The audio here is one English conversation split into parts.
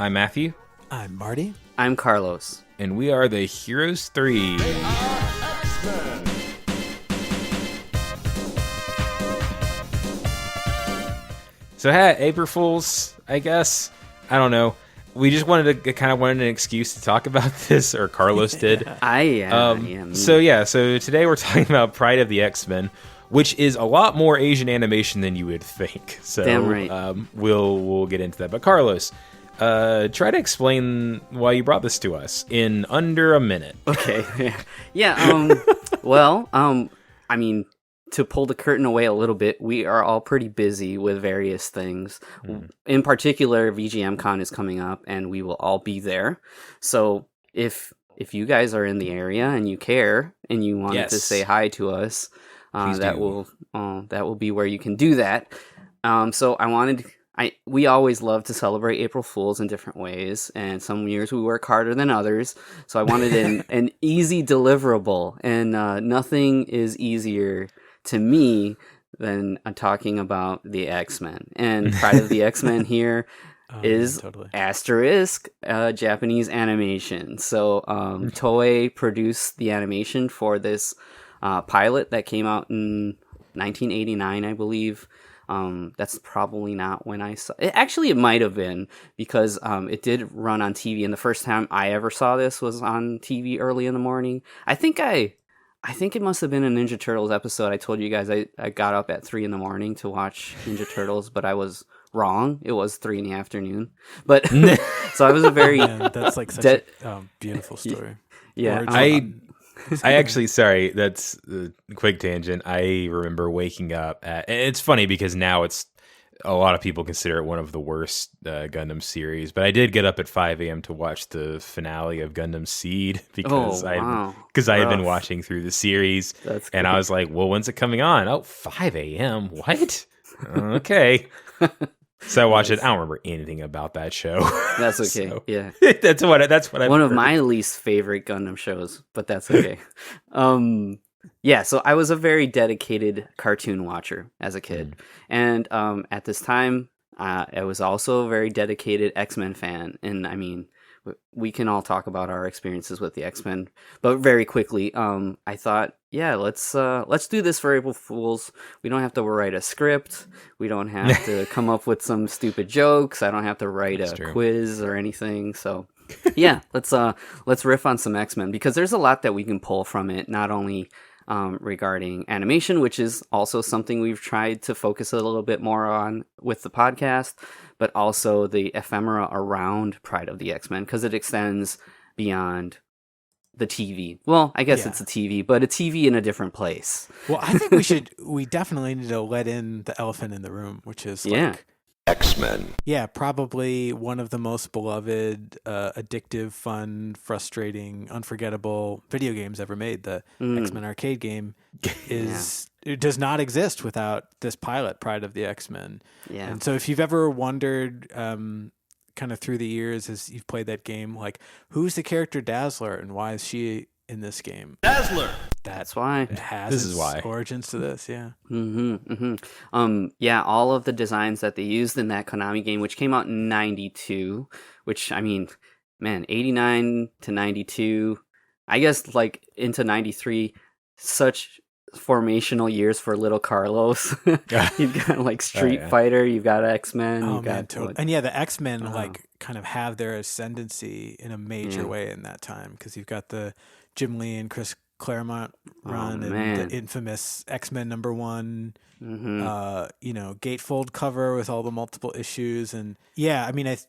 I'm Matthew. I'm Marty. I'm Carlos. And we are the Heroes 3. So, April Fools, I guess. I don't know. We just wanted an excuse to talk about this, or Carlos did. So today we're talking about Pryde of the X-Men, which is a lot more Asian animation than you would think. So damn right. We'll get into that. But Carlos, try to explain why you brought this to us in under a minute. Okay. I mean, to pull the curtain away a little bit, we are all pretty busy with various things. In particular, VGMCon is coming up, and we will all be there. So if you guys are in the area and you care and you want to say hi to us, that will be where you can do that. We always love to celebrate April Fools in different ways, and some years we work harder than others. So I wanted an easy deliverable, and nothing is easier to me than talking about the X-Men. And Pryde of the X-Men here is asterisk Japanese animation. So Toei produced the animation for this pilot that came out in 1989, I believe. That's probably not when I saw it. Actually, it might have been, because it did run on TV, and the first time I ever saw this was on TV early in the morning. I think it must have been a Ninja Turtles episode. I told you guys I got up at 3 a.m. to watch Ninja Turtles, but I was wrong. It was 3 p.m. But so I was a very that's like such a beautiful story. Yeah, I actually, sorry, that's a quick tangent. I remember waking up and it's funny because now it's a lot of people consider it one of the worst Gundam series, but I did get up at 5 a.m. to watch the finale of Gundam Seed because I had been watching through the series, and I was like, well, when's it coming on? Oh, 5 a.m. What? Okay. So I watched it. I don't remember anything about that show. That's okay. So, yeah. That's what I one of my least favorite Gundam shows, but that's okay. Yeah, so I was a very dedicated cartoon watcher as a kid. And at this time, I was also a very dedicated X-Men fan. And I mean, we can all talk about our experiences with the X-Men. But very quickly, I thought, yeah, let's do this for April Fools. We don't have to write a script. We don't have to come up with some stupid jokes. I don't have to write quiz or anything. So yeah, let's riff on some X-Men, because there's a lot that we can pull from it, not only regarding animation, which is also something we've tried to focus a little bit more on with the podcast, but also the ephemera around Pryde of the X-Men, because it extends beyond the TV. Well, I guess it's a TV, but a TV in a different place. Well, I think we definitely need to let in the elephant in the room, which is X-Men. Yeah, probably one of the most beloved, addictive, fun, frustrating, unforgettable video games ever made. The X-Men arcade game it does not exist without this pilot, Pryde of the X-Men. Yeah. And so if you've ever wondered, kind of through the years as you've played that game, like, who's the character Dazzler and why is she in this game? Dazzler! That's why. It has origins to this, yeah. Yeah, all of the designs that they used in that Konami game, which came out in 92, which, I mean, man, 89 to 92, I guess, like, into 93, such formational years for little Carlos. You've got, like, Street Fighter, you've got X-Men. Totally. And yeah, the X-Men, kind of have their ascendancy in a major way in that time, because you've got the Jim Lee and Chris Claremont run and the infamous X-Men #1, gatefold cover with all the multiple issues. And yeah, I mean, it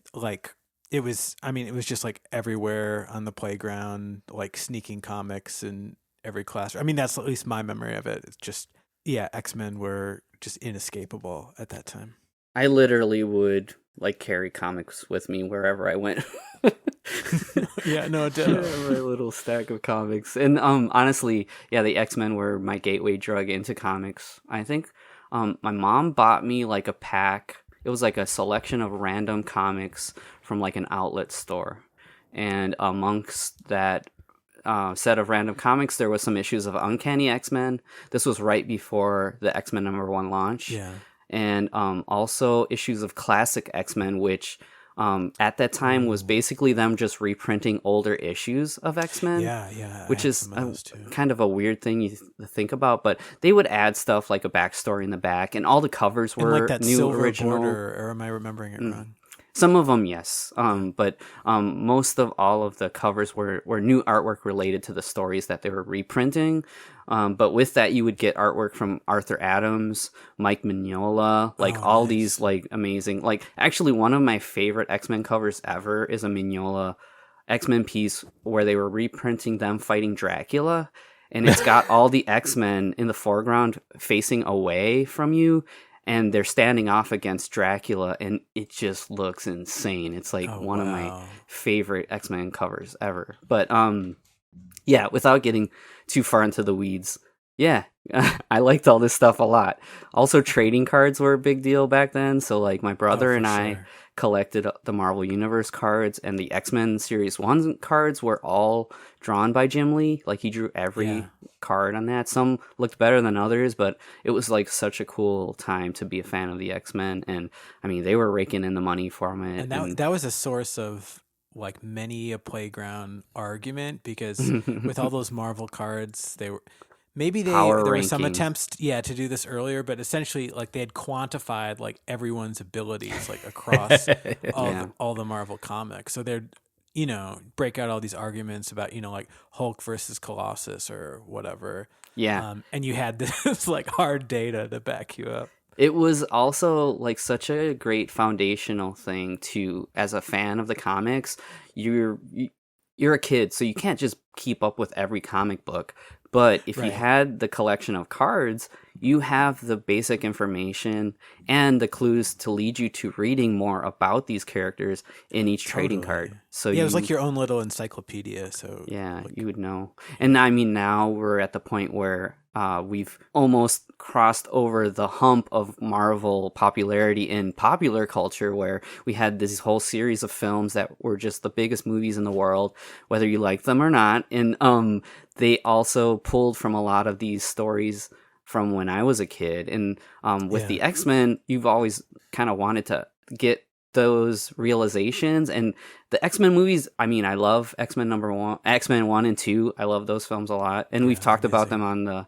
was just like everywhere on the playground, like sneaking comics in every classroom. I mean, that's at least my memory of it. It's just, X-Men were just inescapable at that time. I literally would carry comics with me wherever I went. Yeah, no, definitely. My little stack of comics. And honestly, the X-Men were my gateway drug into comics. I think my mom bought me a pack. It was a selection of random comics from an outlet store. And amongst that set of random comics, there was some issues of Uncanny X-Men. This was right before the X-Men #1 launch. Yeah. And also issues of Classic X-Men, which at that time was basically them just reprinting older issues of X-Men. Yeah. Which is kind of a weird thing to think about, but they would add stuff like a backstory in the back, and all the covers were like that new silver original. border, or am I remembering it wrong? Some of them, yes, but most of all of the covers were new artwork related to the stories that they were reprinting. But with that, you would get artwork from Arthur Adams, Mike Mignola, all these like amazing. Like actually, one of my favorite X-Men covers ever is a Mignola X-Men piece where they were reprinting them fighting Dracula, and it's got all the X-Men in the foreground facing away from you, and they're standing off against Dracula, and it just looks insane. It's like one of my favorite X-Men covers ever. But yeah, without getting too far into the weeds, yeah, I liked all this stuff a lot. Also, trading cards were a big deal back then. So like my brother and I collected the Marvel Universe cards, and the X-Men Series 1 cards were all drawn by Jim Lee. Like he drew every card on that. Some looked better than others, but it was like such a cool time to be a fan of the X-Men. And I mean, they were raking in the money from it. And that was a source of like many a playground argument, because with all those Marvel cards, they were... Maybe there were some attempts, to do this earlier, but essentially, like they had quantified like everyone's abilities like across all the Marvel comics. So they'd break out all these arguments about like Hulk versus Colossus or whatever. Yeah, and you had this like hard data to back you up. It was also like such a great foundational thing to, as a fan of the comics, you're a kid, so you can't just keep up with every comic book. But if you had the collection of cards, you have the basic information and the clues to lead you to reading more about these characters in each trading card. So it was like your own little encyclopedia. So you would know. And I mean, now we're at the point where we've almost crossed over the hump of Marvel popularity in popular culture, where we had this whole series of films that were just the biggest movies in the world, whether you like them or not. And they also pulled from a lot of these stories from when I was a kid. And with the X-Men, you've always kind of wanted to get those realizations. And the X-Men movies, I mean, I love X-Men 1 and 2. I love those films a lot. And we've talked about them on the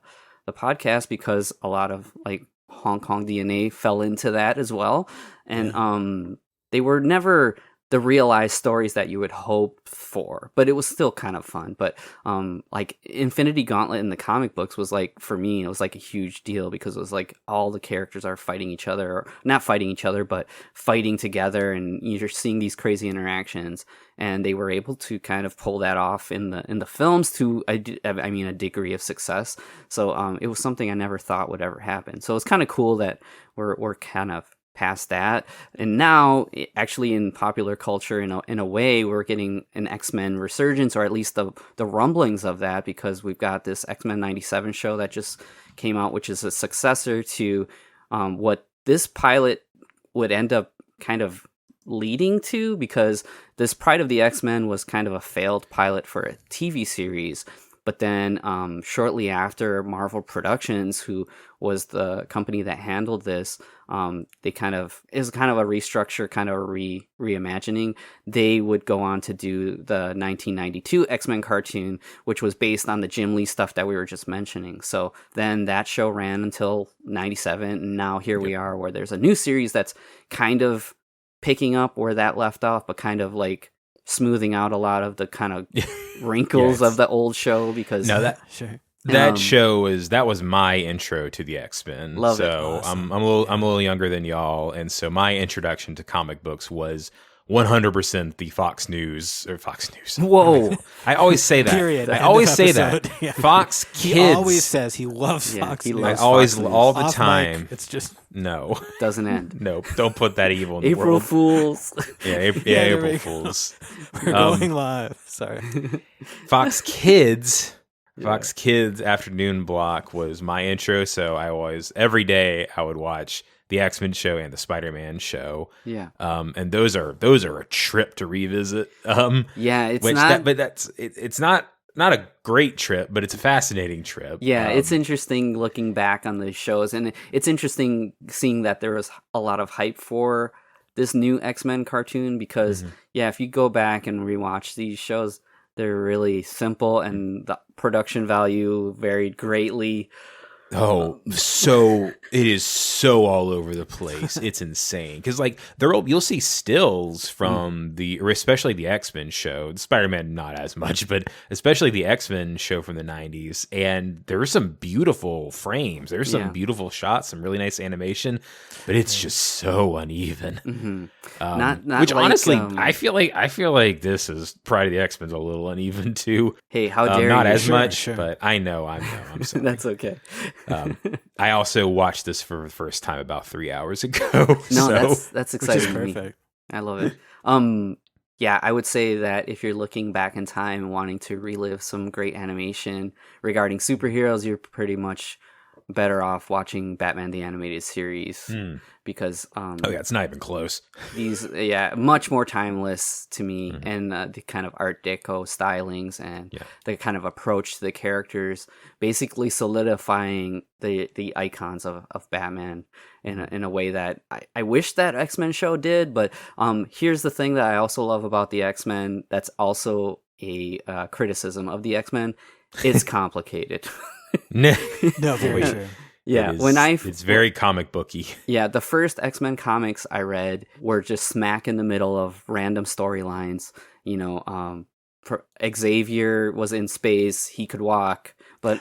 podcast because a lot of like Hong Kong DNA fell into that as well. And they were never the realized stories that you would hope for, but it was still kind of fun. But like Infinity Gauntlet in the comic books was like, for me, it was like a huge deal because it was like all the characters are fighting each other, or not fighting each other, but fighting together, and you're seeing these crazy interactions. And they were able to kind of pull that off in the films to a degree of success. So it was something I never thought would ever happen. So it's kind of cool that we're kind of past that, and now actually in popular culture, in a way, we're getting an X-Men resurgence, or at least the rumblings of that, because we've got this X-Men 97 show that just came out, which is a successor to what this pilot would end up kind of leading to, because this Pryde of the X-Men was kind of a failed pilot for a TV series. But then shortly after, Marvel Productions, who was the company that handled this, it was kind of a restructure, kind of a reimagining. They would go on to do the 1992 X-Men cartoon, which was based on the Jim Lee stuff that we were just mentioning. So then that show ran until 97, and now here we are, where there's a new series that's kind of picking up where that left off, but kind of like smoothing out a lot of the kind of wrinkles of the old show, because that show was my intro to the X-Men. Love so it. Awesome. I'm a little younger than y'all, and so my introduction to comic books was 100% the Fox News. Whoa. I always say that. Period. I always say that. Yeah. Fox Kids. He always says he loves Fox News. I always, Fox News. all the Off time. mic, it's just No. Doesn't end. Nope. Don't put that evil in the April world. Fools. Yeah, there we April go. Fools. We're going live. Sorry. Fox Kids. Fox Kids afternoon block was my intro, so every day I would watch the X-Men show and the Spider-Man show. Yeah. And those are a trip to revisit. It's not a great trip, but it's a fascinating trip. Yeah, it's interesting looking back on the shows, and it's interesting seeing that there was a lot of hype for this new X-Men cartoon because if you go back and rewatch these shows, they're really simple and the production value varied greatly. Oh, so it is so all over the place. It's insane because like you'll see stills from or especially the X-Men show. Spider-Man not as much, but especially the X-Men show from the 90s. And there are some beautiful frames. There's some beautiful shots, some really nice animation, but it's just so uneven. Not which like, honestly, I feel like this is Pride of the X-Men's a little uneven too. Hey, how dare not you? as much, but I know. I'm sorry. That's okay. I also watched this for the first time about 3 hours ago. No, that's exciting. Which is to me. perfect. I love it. Yeah, I would say that if you're looking back in time and wanting to relive some great animation regarding superheroes, you're pretty much better off watching Batman the Animated Series because it's not even close. These much more timeless to me, and the kind of Art Deco stylings and the kind of approach to the characters, basically solidifying the icons of Batman in a way that I wish that X-Men show did. But here's the thing that I also love about the X-Men that's also a criticism of the X-Men. It's complicated. No, very true. Yeah, it's very comic booky. Yeah, the first X-Men comics I read were just smack in the middle of random storylines. You know, Xavier was in space, he could walk, but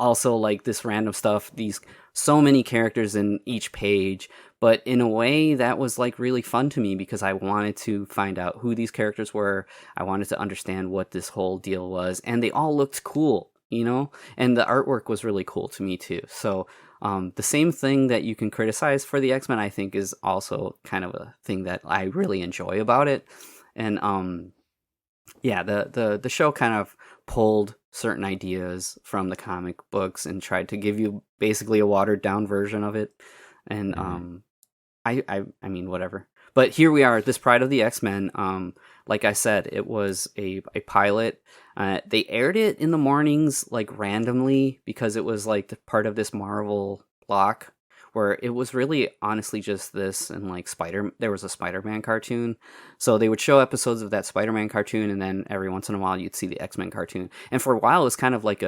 also like this random stuff. These so many characters in each page, but in a way that was like really fun to me because I wanted to find out who these characters were. I wanted to understand what this whole deal was, and they all looked cool. You know, and the artwork was really cool to me too. So the same thing that you can criticize for the X-Men, I think, is also kind of a thing that I really enjoy about it. And the show kind of pulled certain ideas from the comic books and tried to give you basically a watered down version of it. And I mean, whatever. But here we are, this Pride of the X-Men. Like I said, it was a pilot. They aired it in the mornings, like randomly, because it was like part of this Marvel block where it was really honestly just this and like there was a Spider-Man cartoon. So they would show episodes of that Spider-Man cartoon, and then every once in a while you'd see the X-Men cartoon. And for a while it was kind of like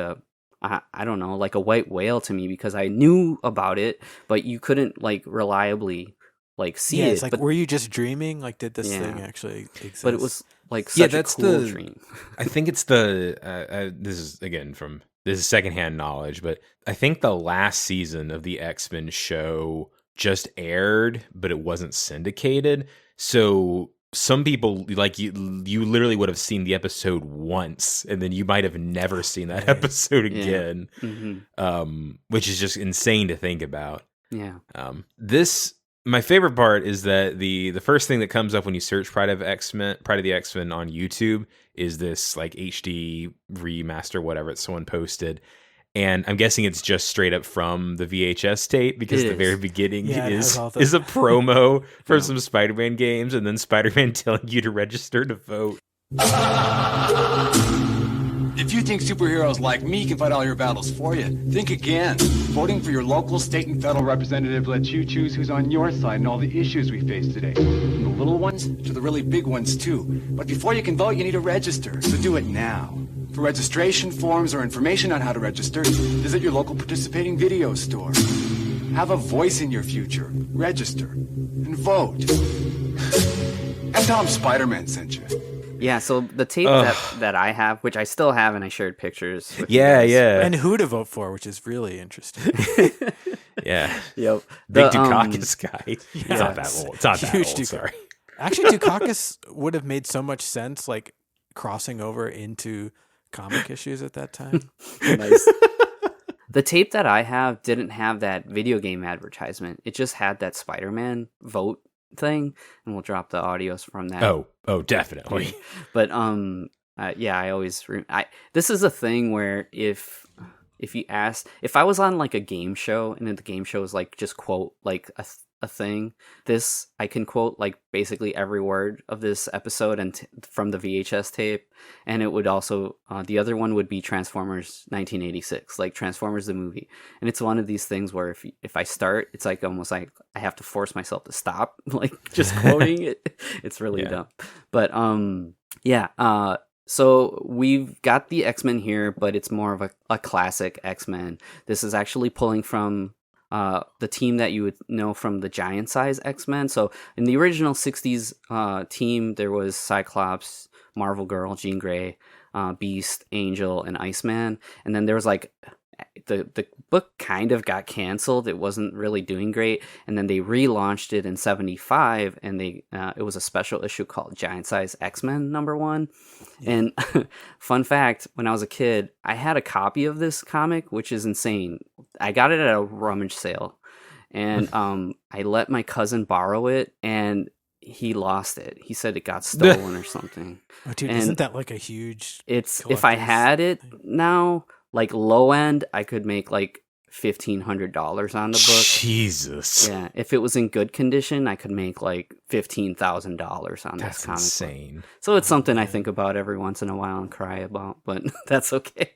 I don't know, like a white whale to me because I knew about it, but you couldn't like reliably like see it. It's like, were you just dreaming? Like, did this thing actually exist? But it was like such a cool dream. I think it's this is secondhand knowledge, but I think the last season of the X-Men show just aired, but it wasn't syndicated. So some people, like you literally would have seen the episode once, and then you might have never seen that episode again, which is just insane to think about. Yeah. My favorite part is that the first thing that comes up when you search Pride of the X-Men on YouTube is this like HD remaster, whatever someone posted. And I'm guessing it's just straight up from the VHS tape because the very beginning is a promo for some Spider-Man games, and then Spider-Man telling you to register to vote. If you think superheroes like me can fight all your battles for you, think again. Voting for your local, state, and federal representative lets you choose who's on your side in all the issues we face today. From the little ones to the really big ones, too. But before you can vote, you need to register, so do it now. For registration forms or information on how to register, visit your local participating video store. Have a voice in your future. Register. And vote. And tell them Spider-Man sent you. Yeah, so the tape that I have, which I still have, and I shared pictures with yeah. And who to vote for, which is really interesting. Yeah. Yep. Big Dukakis guy. It's not that old. It's not that Huge old, sorry. Actually, Dukakis would have made so much sense, like crossing over into comic issues at that time. Nice. The tape that I have didn't have that video game advertisement. It just had that Spider-Man vote thing, and we'll drop the audios from that. Oh, definitely. But I always this is a thing where if you ask, if I was on like a game show and then the game show is like just quote like a thing. This, I can quote like basically every word of this episode and from the VHS tape. And it would also, the other one would be Transformers 1986, like Transformers the movie. And it's one of these things where if I start, it's like almost like I have to force myself to stop, like just quoting it. It's really dumb. But so we've got the X-Men here, but it's more of a classic X-Men. This is actually pulling from the team that you would know from the Giant Size X-Men. So in the original 60s team, there was Cyclops, Marvel Girl, Jean Grey, Beast, Angel, and Iceman. And then there was like the book kind of got canceled. It wasn't really doing great. And then they relaunched it in 75, and it was a special issue called Giant Size X-Men #1. Yeah. And fun fact, when I was a kid, I had a copy of this comic, which is insane. I got it at a rummage sale, and I let my cousin borrow it, and he lost it. He said it got stolen or something. Oh, dude, isn't that like a huge... If I had it now, like low end, I could make like $1,500 on the book. Jesus. Yeah, if it was in good condition, I could make like $15,000 on this comic. That's insane. Book. So it's something I think about every once in a while and cry about, but that's okay.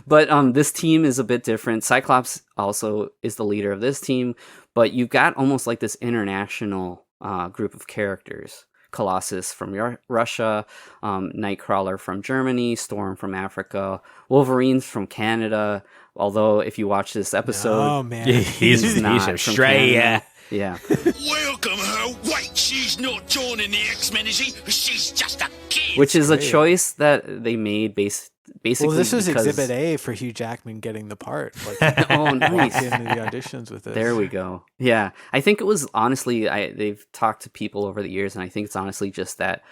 But this team is a bit different. Cyclops also is the leader of this team, but you've got almost like this international group of characters. Colossus from Russia, Nightcrawler from Germany, Storm from Africa, Wolverine's from Canada. Although if you watch this episode, he's not from Australia. Yeah. Welcome her. Wait, she's not joining the X-Men, is she? She's just a kid. Which is a choice that they made basically. Well, this was Exhibit A for Hugh Jackman getting the part. Like, oh, nice. Into the auditions with this. There we go. Yeah, I think it was honestly. They've talked to people over the years, and I think it's honestly just that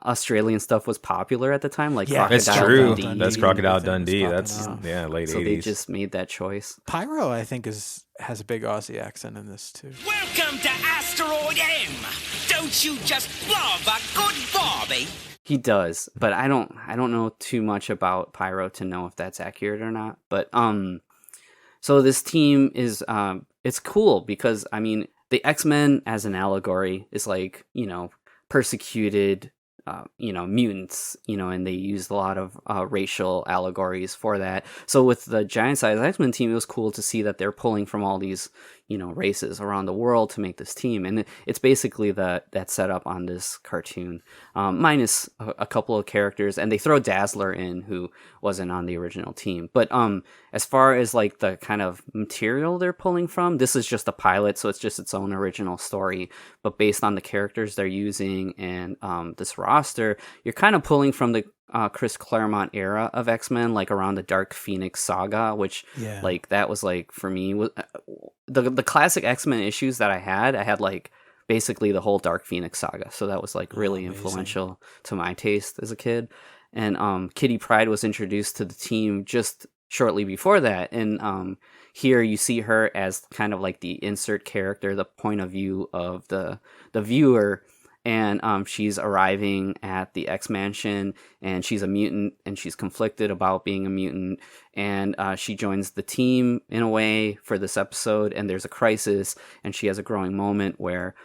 Australian stuff was popular at the time. Like, that's true. That's Crocodile Dundee. That's late 80s. So they just made that choice. Pyro, I think, has a big Aussie accent in this too. Welcome to Asteroid M. Don't you just love a good Barbie? He does, but I don't know too much about Pyro to know if that's accurate or not. But so this team is it's cool because I mean the X-Men as an allegory is like, you know, persecuted mutants, and they used a lot of racial allegories for that. So with the Giant Size X-Men team, it was cool to see that they're pulling from all these, races around the world to make this team. And it's basically that setup on this cartoon, minus a couple of characters. And they throw Dazzler in, who wasn't on the original team. But as far as like the kind of material they're pulling from, this is just a pilot, so it's just its own original story. But based on the characters they're using and this roster, you're kind of pulling from the Chris Claremont era of X-Men, like around the Dark Phoenix saga, which like that was like for me was the classic X-Men issues that I had like basically the whole Dark Phoenix saga. So that was like really influential to my taste as a kid. And Kitty Pryde was introduced to the team just shortly before that, and here you see her as kind of like the insert character, the point of view of the viewer. And she's arriving at the X-Mansion, and she's a mutant, and she's conflicted about being a mutant. And she joins the team in a way for this episode, and there's a crisis, and she has a growing moment where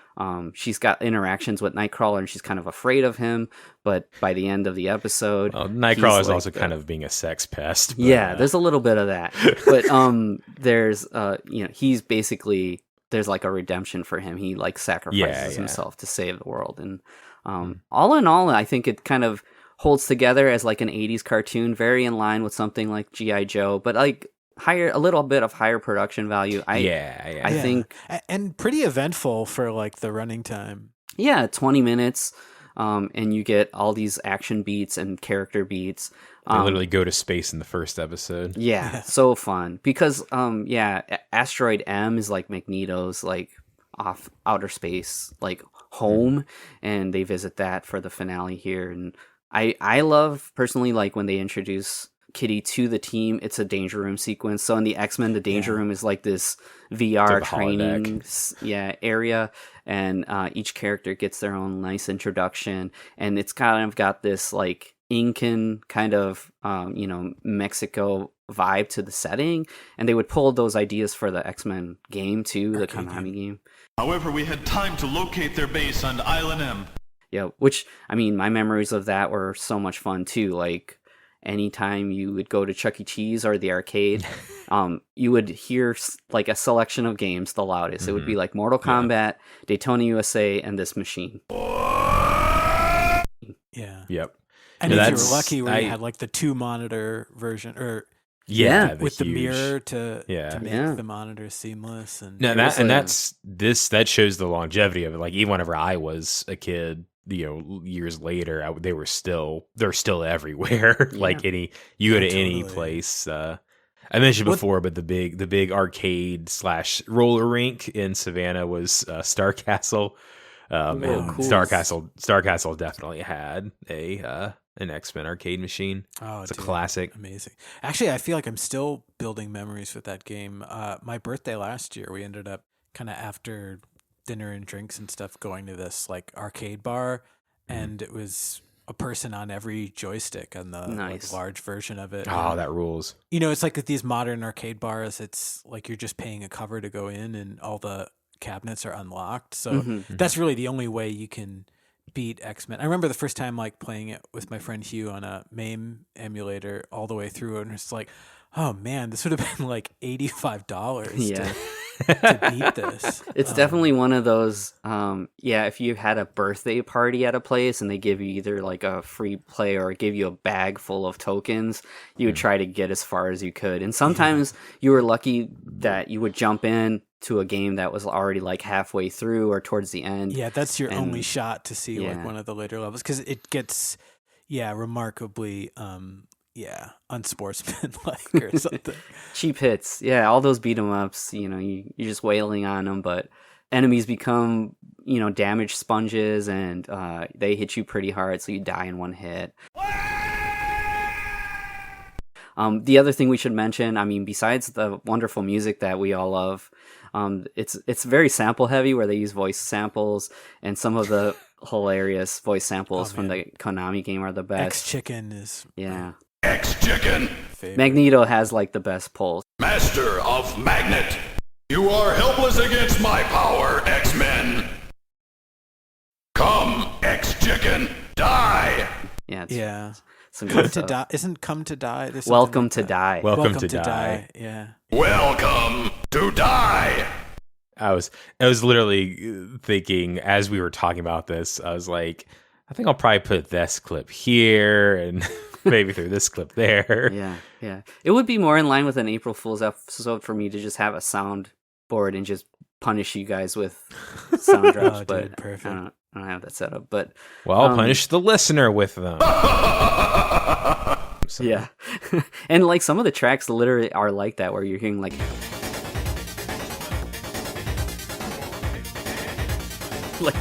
she's got interactions with Nightcrawler, and she's kind of afraid of him. But by the end of the episode, Nightcrawler is like also kind of being a sex pest. But, yeah, there's a little bit of that. But there's he's basically. There's like a redemption for him. He like sacrifices himself to save the world. And all in all, I think it kind of holds together as like an 80s cartoon, very in line with something like G.I. Joe, but like a little bit of higher production value. I think. And pretty eventful for like the running time. Yeah, 20 minutes. And you get all these action beats and character beats. They literally go to space in the first episode. Yeah, so fun. Because, Asteroid M is like Magneto's like off outer space, like home. And they visit that for the finale here. And I love personally like when they introduce Kitty to the team, it's a danger room sequence. So in the X-Men, the danger room is like this VR training area. And each character gets their own nice introduction. And it's kind of got this like Incan kind of, Mexico vibe to the setting, and they would pull those ideas for the X-Men game too, the Konami game. However, we had time to locate their base on Island M. Yeah, which, I mean, my memories of that were so much fun too. Like, anytime you would go to Chuck E. Cheese or the arcade, you would hear like a selection of games the loudest. It would be like Mortal Kombat, Daytona USA, and this machine. Yeah. Yep. And if you were lucky, where you had like the 2-monitor version, or with the mirror to make the monitor seamless, and that shows the longevity of it. Like, even whenever I was a kid, years later, they're still everywhere. Like you go to any place. I mentioned before, but the big arcade / roller rink in Savannah was Star Castle. And cool. Star Castle definitely had an X-Men arcade machine. It's a classic. Amazing. Actually, I feel like I'm still building memories with that game. My birthday last year, we ended up kind of after dinner and drinks and stuff going to this like arcade bar, and it was a person on every joystick on the like, large version of it. Oh, that rules. It's like with these modern arcade bars, it's like you're just paying a cover to go in, and all the cabinets are unlocked. So that's really the only way you can beat X-Men. I remember the first time like playing it with my friend Hugh on a MAME emulator all the way through, and it's like, oh man, this would have been like $85 to beat this. It's definitely one of those, if you had a birthday party at a place and they give you either like a free play or give you a bag full of tokens, you would try to get as far as you could. And sometimes you were lucky that you would jump in to a game that was already like halfway through or towards the end. Yeah, that's your only shot to see like one of the later levels, because it gets remarkably unsportsmanlike or something. Cheap hits. Yeah, all those beat 'em ups, you're just wailing on them, but enemies become, damage sponges, and they hit you pretty hard, so you die in one hit. The other thing we should mention, I mean, besides the wonderful music that we all love, it's very sample heavy, where they use voice samples, and some of the hilarious voice samples from the Konami game are the best. X-Chicken is X-Chicken. Magneto has like the best pulls. Master of Magnet. You are helpless against my power, X-Men. Come, X-Chicken, die. Yeah. Some good stuff. Come to die? Welcome to die. Welcome to die. Yeah. Welcome to die. I was literally thinking as we were talking about this, I was like, I think I'll probably put this clip here and maybe through this clip there. Yeah. It would be more in line with an April Fool's episode for me to just have a soundboard and just punish you guys with sound drops, but dude, perfect. I don't have that set up, but I'll punish the listener with them. Yeah. And like some of the tracks literally are like that, where you're hearing like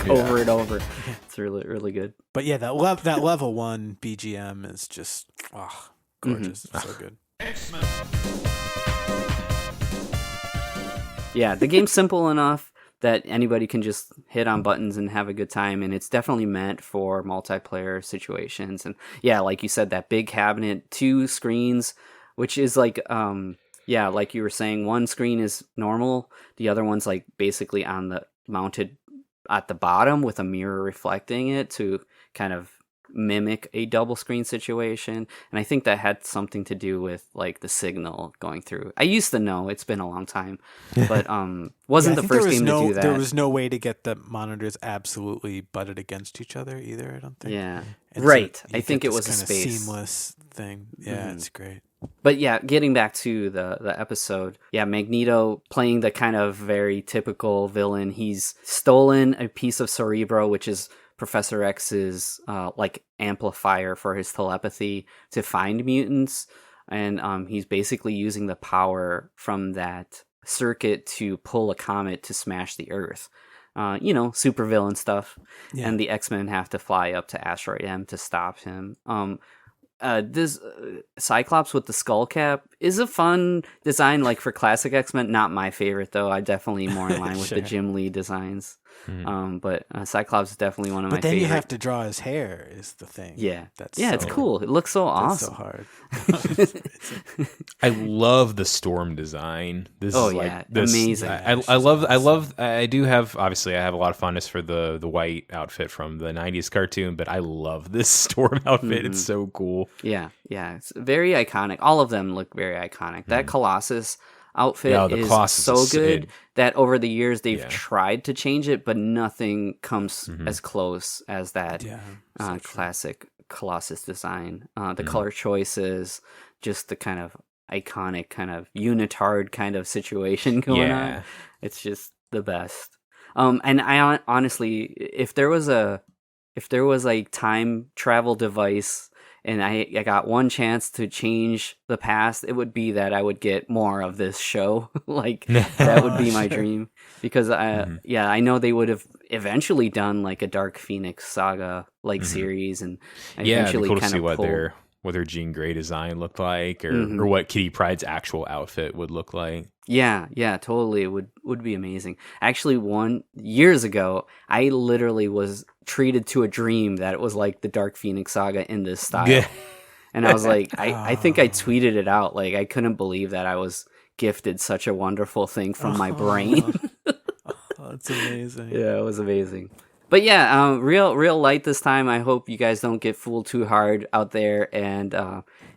over and over. It's really, really good. But yeah, that level 1 BGM is just gorgeous. So good. Yeah, the game's simple enough that anybody can just hit on buttons and have a good time, and it's definitely meant for multiplayer situations. And yeah, like you said, that big cabinet, 2 screens, which is like like you were saying, one screen is normal, the other one's like basically on the mounted at the bottom with a mirror reflecting it to kind of mimic a double screen situation. And I think that had something to do with like the signal going through. I used to know, it's been a long time, but wasn't the first game to do that. There was no way to get the monitors absolutely butted against each other either, I don't think. Yeah. And right. So I think it was a space. Seamless thing. Yeah, It's great. But yeah, getting back to the episode, Magneto playing the kind of very typical villain. He's stolen a piece of Cerebro, which is Professor X's like amplifier for his telepathy to find mutants, and he's basically using the power from that circuit to pull a comet to smash the Earth. Supervillain stuff. Yeah. And the X-Men have to fly up to Asteroid M to stop him. This Cyclops with the skull cap is a fun design, like for classic X-Men. Not my favorite though. I definitely more in line with the Jim Lee designs. But Cyclops is definitely one of my But then favorite. you have to draw his hair is the thing. Yeah. That's it's so- cool. It looks so That's awesome. so hard. I love the storm design. This Oh, is like yeah. this, Amazing. I do have, obviously I have a lot of fondness for the white outfit from the 90s cartoon, but I love this storm outfit. It's so cool. Yeah. It's very iconic. All of them look very iconic. That Colossus outfit Yeah, the is Colossus so is- good that over the years they've Yeah. tried to change it, but nothing comes as close as that Yeah. classic Colossus design. The color choices, just the kind of iconic kind of unitard kind of situation going Yeah. on. It's just the best. And I honestly, if there was a time travel device and I got one chance to change the past, it would be that I would get more of this show. Like that would be my dream, because I know they would have eventually done like a Dark Phoenix saga like series, and Yeah, it'd be eventually cool to kind see of what pull. their Jean Grey design looked like, or what Kitty Pryde's actual outfit would look like. Yeah, totally. It would be amazing. Actually, years ago, I literally was treated to a dream that it was like the Dark Phoenix saga in this style. And I was like, I think I tweeted it out. Like, I couldn't believe that I was gifted such a wonderful thing from my brain. Oh, that's amazing. Yeah, it was amazing. But yeah, real light this time. I hope you guys don't get fooled too hard out there. And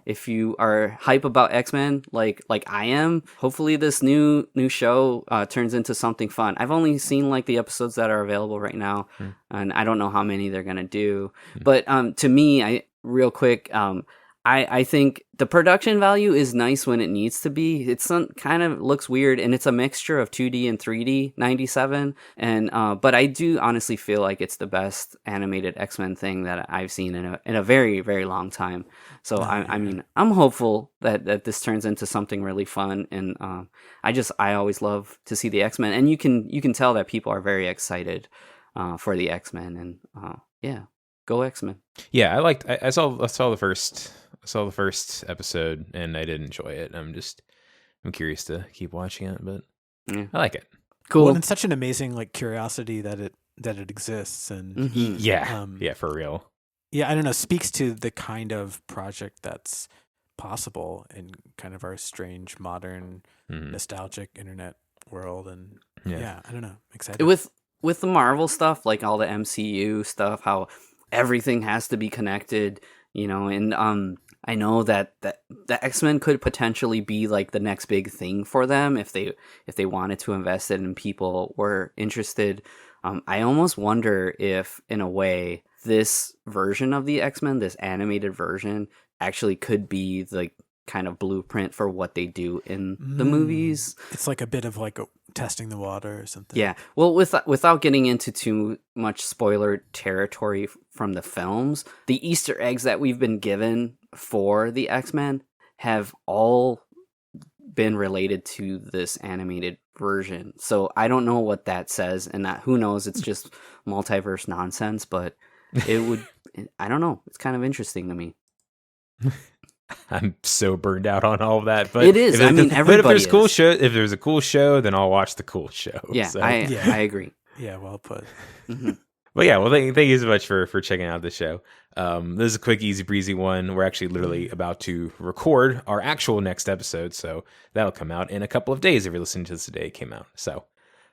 if you are hype about X-Men, like I am, hopefully this new show turns into something fun. I've only seen like the episodes that are available right now, and I don't know how many they're gonna do. But to me, real quick, I think the production value is nice when it needs to be. It's kind of looks weird, and it's a mixture of 2D and 3D 97. And but I do honestly feel like it's the best animated X-Men thing that I've seen in a very, very long time. So I mean, I'm hopeful that this turns into something really fun. And I always love to see the X-Men, and you can tell that people are very excited for the X-Men. And yeah, go X-Men. Yeah, I saw the first episode and I did enjoy it. I'm curious to keep watching it, but Yeah. I like it. Cool. Well, and it's such an amazing like curiosity that it exists, and Yeah, for real. yeah, I don't know, speaks to the kind of project that's possible in kind of our strange modern nostalgic internet world. And yeah, I don't know, excited with the Marvel stuff, like all the MCU stuff, how everything has to be connected, and I know that the X-Men could potentially be like the next big thing for them if they wanted to invest it and people were interested. I almost wonder if, in a way, this version of the X-Men, this animated version, actually could be like kind of blueprint for what they do in the movies. It's like a bit of like testing the water or something. Yeah. Well, without getting into too much spoiler territory from the films, the Easter eggs that we've been given for the X-Men have all been related to this animated version. So I don't know what that says, and that who knows, it's just multiverse nonsense, but it would I don't know. It's kind of interesting to me. I'm so burned out on all of that, but It is. I mean, but if everybody there's cool is. show, if there's a cool show, then I'll watch the cool show. Yeah, So. I agree. Yeah, well put. But yeah, well, thank you so much for checking out the show. This is a quick, easy breezy one. We're actually literally about to record our actual next episode, so that'll come out in a couple of days if you're listening to this today. It came out. So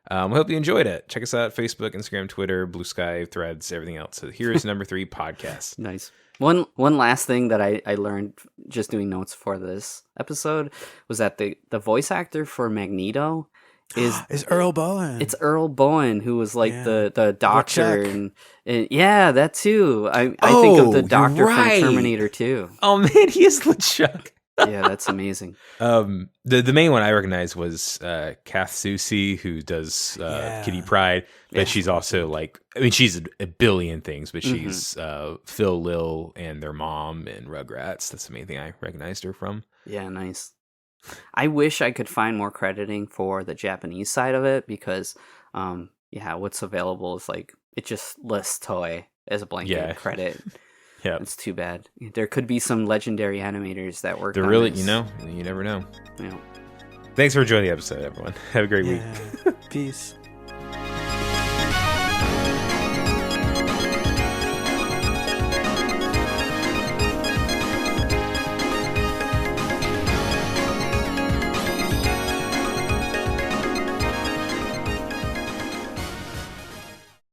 I hope you enjoyed it. Check us out: Facebook, Instagram, Twitter, Blue Sky, Threads, everything else. So here's number 3 podcast. Nice. One last thing that I learned just doing notes for this episode was that the voice actor for Magneto is Earl Bowen. It's Earl Bowen, who was like Yeah. the doctor, LeChuck. and yeah, that too. I think of the you're doctor right. from Terminator 2. Oh man, he is LeChuck. Yeah, that's amazing. The main one I recognized was Kath Soucie, who does Kitty Pryde, but she's also like, I mean, she's a billion things, but she's Phil Lil and their mom in Rugrats. That's the main thing I recognized her from. Yeah, nice. I wish I could find more crediting for the Japanese side of it, because what's available is like it just lists Toei as a blanket credit. Yeah, it's too bad. There could be some legendary animators that work. They're really, you never know. Yeah. Thanks for enjoying the episode, everyone. Have a great week. Peace.